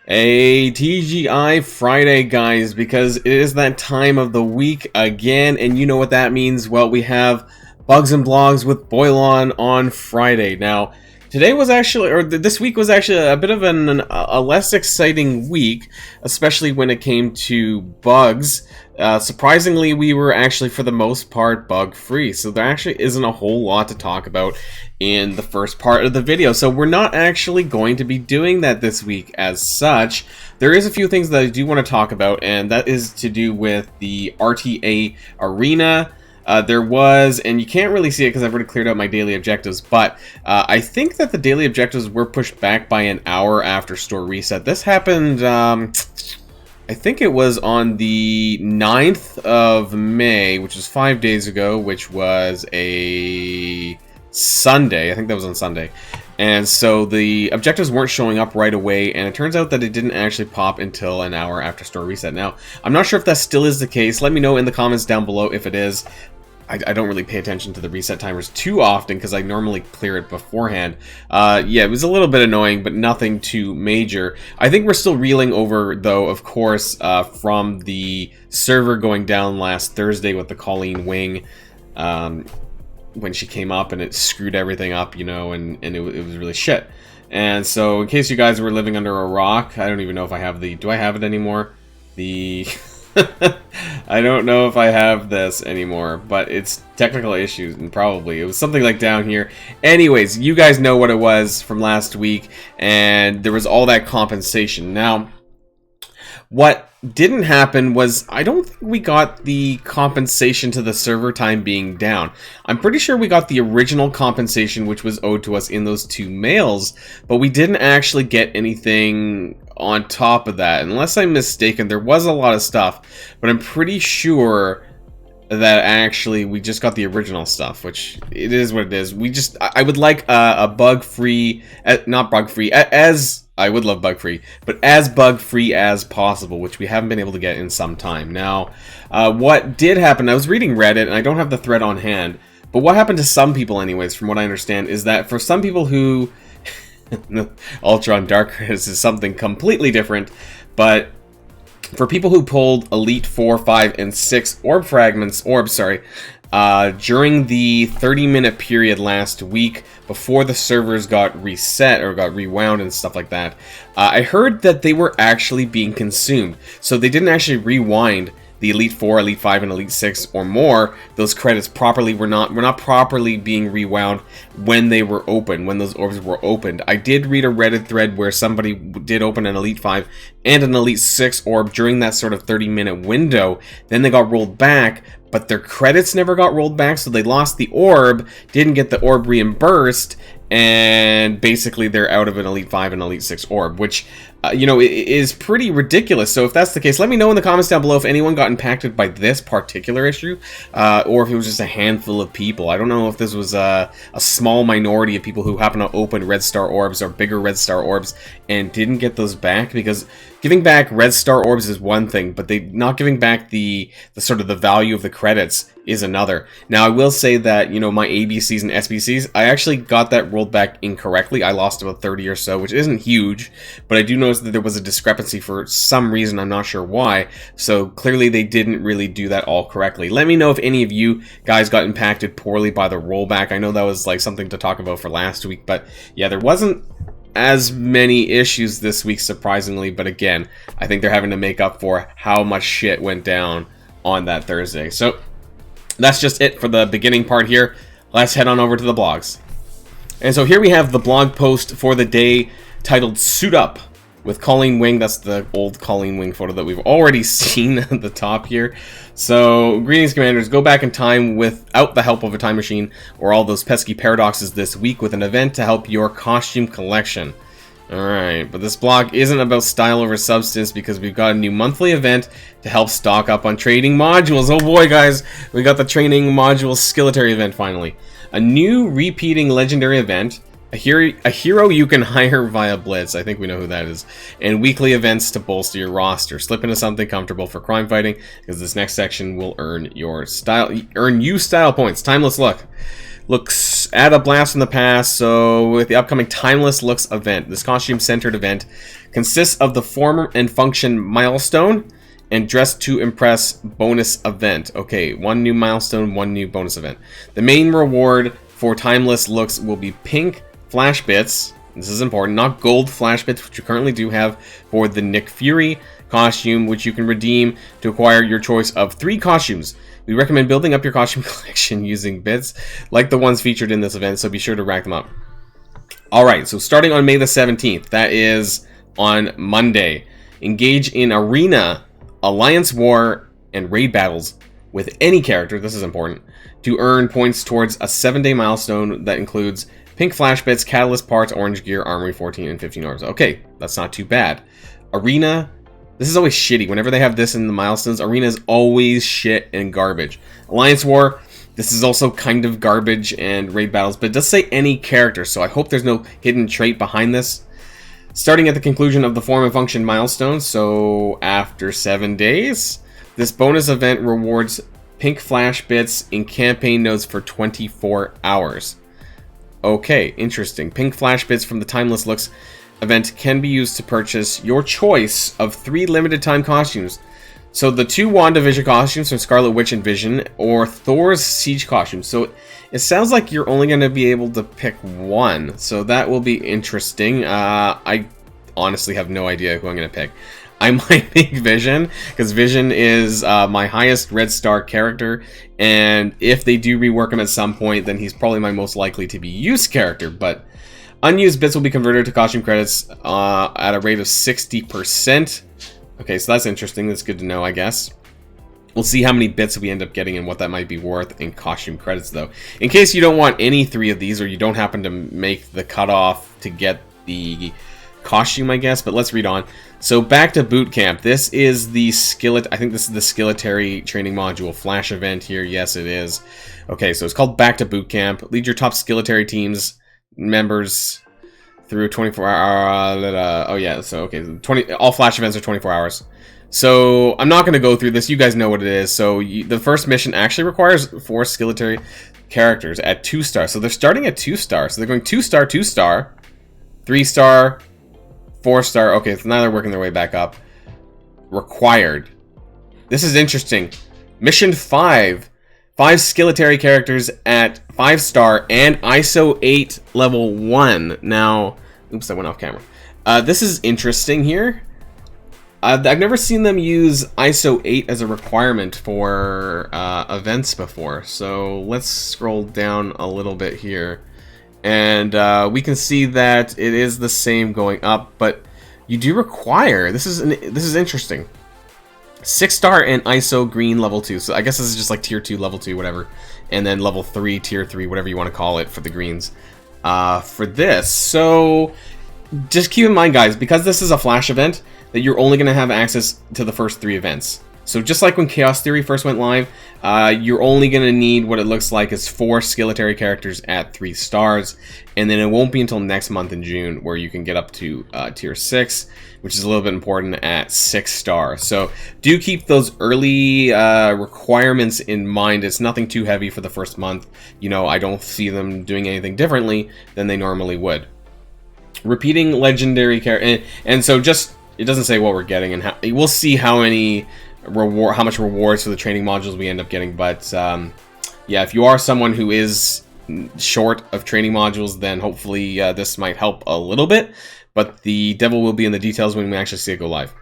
A TGI Friday, guys, because it is that time of the week again, and you know what that means. Well, we have Bugs and Blogs with Boilon on Friday. Now, today was actually, or this week was actually a bit of a less exciting week, especially when it came to bugs. Surprisingly, we were actually, for the most part, bug-free, so there actually isn't a whole lot to talk about in the first part of the video. So we're not actually going to be doing that this week as such. There is a few things that I do want to talk about, and that is to do with the RTA Arena. There was, and you can't really see it because I've already cleared out my daily objectives, but I think that the daily objectives were pushed back by an hour after store reset. This happened, I think it was on the 9th of May, which was 5 days ago, which was a Sunday. I think that was on Sunday. And so the objectives weren't showing up right away, and it turns out that it didn't actually pop until an hour after store reset. Now, I'm not sure if that still is the case. Let me know in the comments down below if it is. I don't really pay attention to the reset timers too often because I normally clear it beforehand. Yeah, it was a little bit annoying, but nothing too major. I think we're still reeling over, though, of course, from the server going down last Thursday with the Colleen Wing. When she came up and it screwed everything up, you know, and it was really shit. And so, in case you guys were living under a rock, I don't even know if I have the... Do I have it anymore? The... I don't know if I have this anymore, but it's technical issues, and probably. It was something like down here. Anyways, you guys know what it was from last week, and there was all that compensation. Now, what didn't happen was, I don't think we got the compensation to the server time being down. I'm pretty sure we got the original compensation which was owed to us in those 2 mails, but we didn't actually get anything on top of that. Unless I'm mistaken, there was a lot of stuff, but I'm pretty sure that actually we just got the original stuff, which it is what it is. I would like a bug-free, not bug-free, as... I would love bug-free, but as bug-free as possible, which we haven't been able to get in some time. Now, what did happen, I was reading Reddit, and I don't have the thread on hand, but what happened to some people anyways, from what I understand, is that for some people who... Ultron Dark Crisis is something completely different, but for people who pulled Elite 4, 5, and 6 orbs, during the 30-minute period last week before the servers got reset or got rewound and stuff like that, I heard that they were actually being consumed. So they didn't actually rewind the Elite 4, Elite 5, and Elite 6 or more. Those credits properly were not properly being rewound when they were open, when those orbs were opened. I did read a Reddit thread where somebody did open an Elite 5 and an Elite 6 orb during that sort of 30-minute window. Then they got rolled back, but their credits never got rolled back, so they lost the orb, didn't get the orb reimbursed, and basically they're out of an Elite 5 and Elite 6 orb, which, you know, is pretty ridiculous. So if that's the case, let me know in the comments down below if anyone got impacted by this particular issue, or if it was just a handful of people. I don't know if this was a small minority of people who happen to open Red Star orbs or bigger Red Star orbs and didn't get those back, because giving back Red Star orbs is one thing, but not giving back the sort of the value of the credits is another. Now, I will say that, you know, my ABCs and SBCs, I actually got that rolled back incorrectly. I lost about 30 or so, which isn't huge, but I do notice that there was a discrepancy for some reason. I'm not sure why. So clearly they didn't really do that all correctly. Let me know if any of you guys got impacted poorly by the rollback. I know that was like something to talk about for last week, but yeah, there wasn't as many issues this week, surprisingly, but again, I think they're having to make up for how much shit went down on that Thursday. So that's just it for the beginning part here. Let's head on over to the blogs. And so here we have the blog post for the day titled Suit Up with Colleen Wing. That's the old Colleen Wing photo that we've already seen at the top here. So, greetings, commanders. Go back in time without the help of a time machine or all those pesky paradoxes this week with an event to help your costume collection. Alright, but this blog isn't about style over substance because we've got a new monthly event to help stock up on trading modules. Oh boy, guys, we got the training module Skillitary event finally. A new repeating legendary event, a hero you can hire via Blitz, I think we know who that is, and weekly events to bolster your roster. Slip into something comfortable for crime fighting, because this next section will earn you style points. Timeless look. Looks add a blast from the past. So with the upcoming Timeless Looks event, this costume-centered event consists of the Form and Function milestone and Dress to Impress bonus event. Okay, one new milestone, one new bonus event. The main reward for Timeless Looks will be pink flash bits. This is important, not gold flash bits, which you currently do have for the Nick Fury costume, which you can redeem to acquire your choice of 3 costumes. We recommend building up your costume collection using bits like the ones featured in this event, so be sure to rack them up. Alright, so starting on May the 17th, that is on Monday, engage in Arena, Alliance War, and Raid battles with any character, this is important, to earn points towards a 7-day milestone that includes pink flash bits, catalyst parts, orange gear, armory 14, and 15 orbs. Okay, that's not too bad. Arena, this is always shitty. Whenever they have this in the milestones, Arena is always shit and garbage. Alliance War, this is also kind of garbage, and Raid battles, but it does say any character, so I hope there's no hidden trait behind this. Starting at the conclusion of the Form and Function milestone, so after 7 days, this bonus event rewards pink flash bits in campaign nodes for 24 hours. Okay, interesting. Pink flash bits from the Timeless Looks event can be used to purchase your choice of 3 limited time costumes. So the 2 WandaVision costumes from Scarlet Witch and Vision, or Thor's Siege costume. So it sounds like you're only going to be able to pick 1. So that will be interesting. I honestly have no idea who I'm going to pick. I might pick Vision, because Vision is my highest red star character, and if they do rework him at some point, then he's probably my most likely to be used character, but unused bits will be converted to costume credits at a rate of 60%. Okay, so that's interesting, that's good to know, I guess. We'll see how many bits we end up getting and what that might be worth in costume credits, though. In case you don't want any 3 of these, or you don't happen to make the cutoff to get the costume, I guess, but let's read on. So back to boot camp. This is the I think this is the Skillitary training module flash event here. Yes, it is. Okay, so it's called Back to Boot Camp. Lead your top Skillitary teams members through 24 hour. Oh yeah, so okay, all flash events are 24 hours. So I'm not going to go through this. You guys know what it is. So the first mission actually requires 4 Skillitary characters at 2 stars. So they're starting at 2 stars. So they're going 2 star, 2 star, 3 star, 4 star. Okay, so now they're working their way back up. Required. This is interesting. Mission 5. 5 Skillitary characters at 5 star and ISO 8 level 1. Now, oops, I went off camera. This is interesting here. I've never seen them use ISO 8 as a requirement for events before. So let's scroll down a little bit here. And we can see that it is the same going up, but you do require, this is interesting, 6 star and ISO green level 2. So I guess this is just like tier 2, level 2, whatever. And then level 3, tier 3, whatever you want to call it for the greens. For this, so just keep in mind, guys, because this is a flash event, that you're only going to have access to the first 3 events. So just like when Chaos Theory first went live, you're only going to need what it looks like is 4 Skillitary characters at 3 stars, and then it won't be until next month in June where you can get up to tier 6, which is a little bit important, at 6 stars. So do keep those early requirements in mind. It's nothing too heavy for the first month. You know, I don't see them doing anything differently than they normally would. Repeating legendary character, and so just, it doesn't say what we're getting, and we'll see how much rewards for the training modules we end up getting, but yeah, if you are someone who is short of training modules, then hopefully this might help a little bit, but the devil will be in the details when we actually see it go live.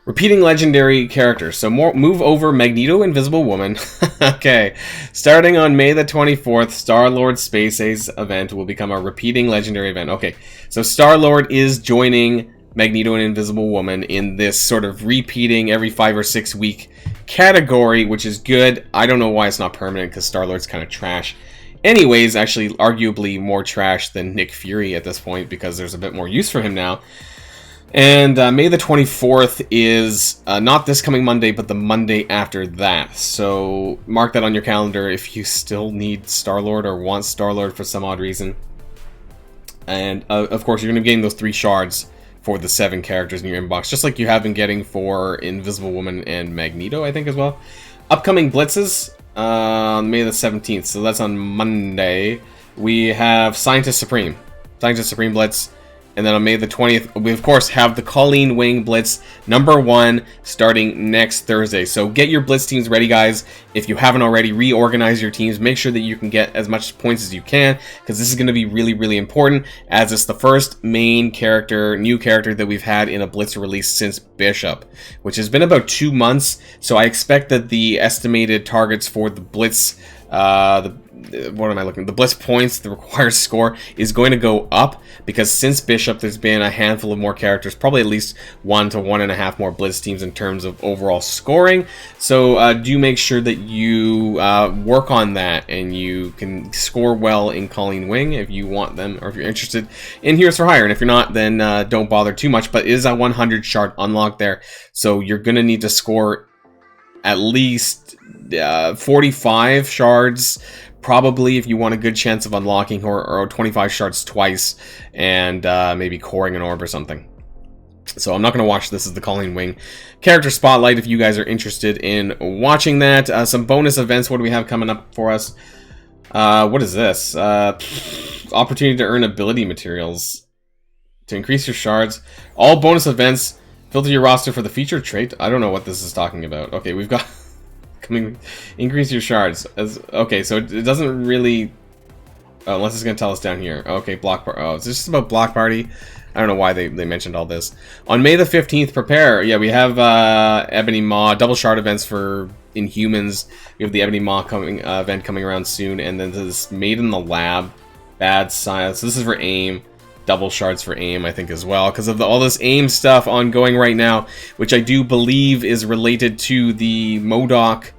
Repeating legendary characters. So move over Magneto, Invisible Woman. Okay, starting on May the 24th, Star-Lord Space Ace event will become a repeating legendary event. Okay, so Star-Lord is joining Magneto and Invisible Woman in this sort of repeating every 5 or 6 week category, which is good. I don't know why it's not permanent, because Star-Lord's kind of trash. Anyways, actually arguably more trash than Nick Fury at this point, because there's a bit more use for him now. And May the 24th is not this coming Monday, but the Monday after that. So mark that on your calendar if you still need Star-Lord or want Star-Lord for some odd reason. And of course, you're going to be getting those 3 shards for the 7 characters in your inbox, just like you have been getting for Invisible Woman and Magneto, I think, as well. Upcoming blitzes on May the 17th, so that's on Monday. we have Scientist Supreme Blitz. And then on May the 20th, we of course have the Colleen Wing Blitz #1 starting next Thursday. So get your Blitz teams ready, guys. If you haven't already, reorganize your teams. Make sure that you can get as much points as you can, because this is going to be really, really important, as it's the first main character, new character that we've had in a Blitz release since Bishop, which has been about 2 months. So I expect that the estimated targets for the Blitz, the Blitz points, the required score, is going to go up, because since Bishop there's been a handful of more characters, probably at least 1 to 1.5 more Blitz teams in terms of overall scoring. So do make sure that you work on that and you can score well in Colleen Wing if you want them, or if you're interested in Heroes for Hire. And if you're not, then don't bother too much, but it is a 100 shard unlock there, so you're going to need to score at least 45 shards, probably, if you want a good chance of unlocking, or 25 shards twice, and maybe coring an orb or something. So I'm not going to watch this as the Colleen Wing character spotlight if you guys are interested in watching that. Some bonus events, what do we have coming up for us? What is this? Opportunity to earn ability materials to increase your shards. All bonus events, filter your roster for the featured trait. I don't know what this is talking about. Okay, we've got increase your shards. Okay, so it doesn't really, unless it's gonna tell us down here. Okay, block party. Oh, it's just about block party. I don't know why they mentioned all this. On May the 15th, prepare. Yeah, we have Ebony Maw, double shard events for Inhumans. We have the Ebony Maw event coming around soon, and then this Made in the Lab, Bad Science. So this is for AIM. Double shards for AIM, I think, as well, because of all this AIM stuff ongoing right now, which I do believe is related to the MODOK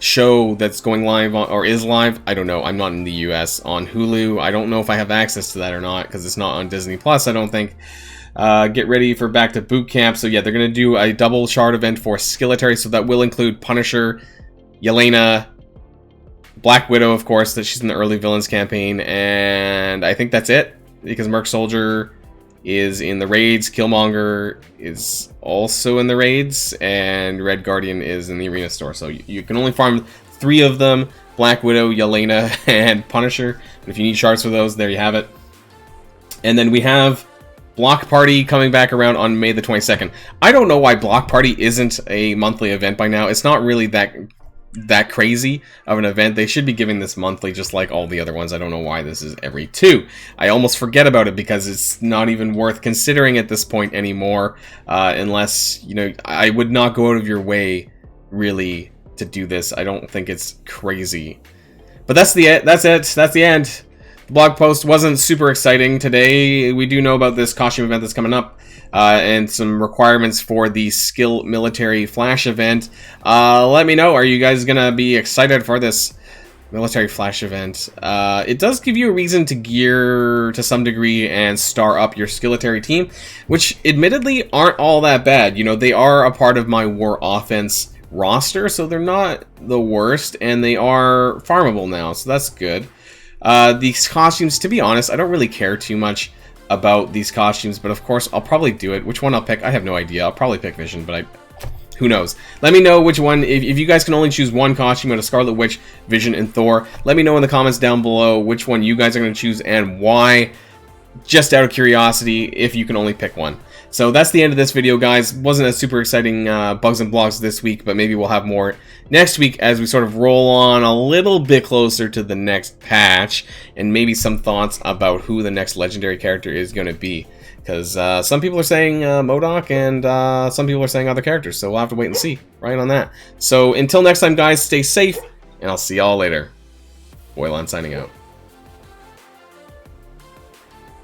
show that's going live on, or is live. I don't know. I'm not in the US, on Hulu. I don't know if I have access to that or not, because it's not on Disney Plus, I don't think. Get ready for Back to Boot Camp. So yeah, they're going to do a double shard event for Skillitary, so that will include Punisher, Yelena, Black Widow, of course, that she's in the early villains campaign, and I think that's it, because Merc Soldier is in the raids, Killmonger is also in the raids, and Red Guardian is in the arena store. So you can only farm 3 of them: Black Widow, Yelena, and Punisher. But if you need shards for those, there you have it. And then we have Block Party coming back around on May the 22nd. I don't know why Block Party isn't a monthly event by now. It's not really that crazy of an event. They should be giving this monthly, just like all the other ones. I don't know why this is every 2. I almost forget about it because it's not even worth considering at this point anymore, unless, you know, I would not go out of your way really to do this. I don't think it's crazy. But that's the end. That's the end. The blog post wasn't super exciting today. We do know about this costume event that's coming up, and some requirements for the Skill Military Flash event. Let me know, are you guys gonna be excited for this Military Flash event? It does give you a reason to gear to some degree and star up your Skillitary team, which admittedly aren't all that bad. You know, they are a part of my War Offense roster, so they're not the worst, and they are farmable now, so that's good. These costumes, to be honest, I don't really care too much about these costumes, but of course I'll probably do it. Which one I'll pick, I have no idea. I'll probably pick Vision, but who knows. Let me know which one. If you guys can only choose one costume out of Scarlet Witch, Vision, and Thor, let me know in the comments down below which one you guys are going to choose and why, just out of curiosity, if you can only pick one. So that's the end of this video, guys. Wasn't a super exciting bugs and blogs this week, but maybe we'll have more next week as we sort of roll on a little bit closer to the next patch, and maybe some thoughts about who the next legendary character is going to be. Because some people are saying MODOK, and some people are saying other characters, so we'll have to wait and see right on that. So until next time, guys, stay safe, and I'll see y'all later. Boilon signing out.